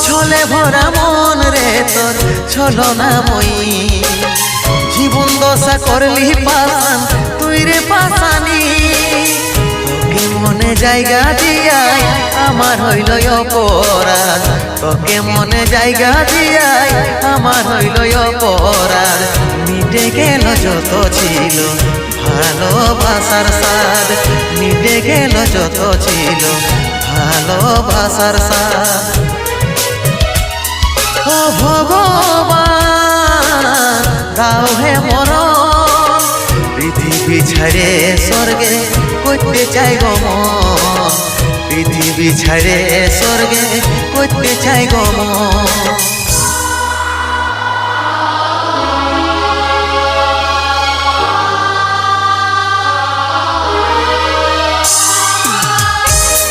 ছলে ভরা মন রে তোর ছলনাময়ী, জীবন দশা করলি পাশান তুই রে পাশানি। তোকে মনে জায়গা দিয়াই আমার হইল অপরাধ, তোকে মনে জায়গা দিয়াই আমার হইল অপরাধ। মিটে গেল যত ছিল ভালোবাসার স্বাদ, মিটে গেল যত ছিল ভালোবাসার স্বাদ। ও ভগবান দাও হে মরণ, পৃথিবী ছাড়ে স্বর্গে করতে চাই গমন, পৃথিবী ছাড়ে স্বর্গে করতে চাই গমন।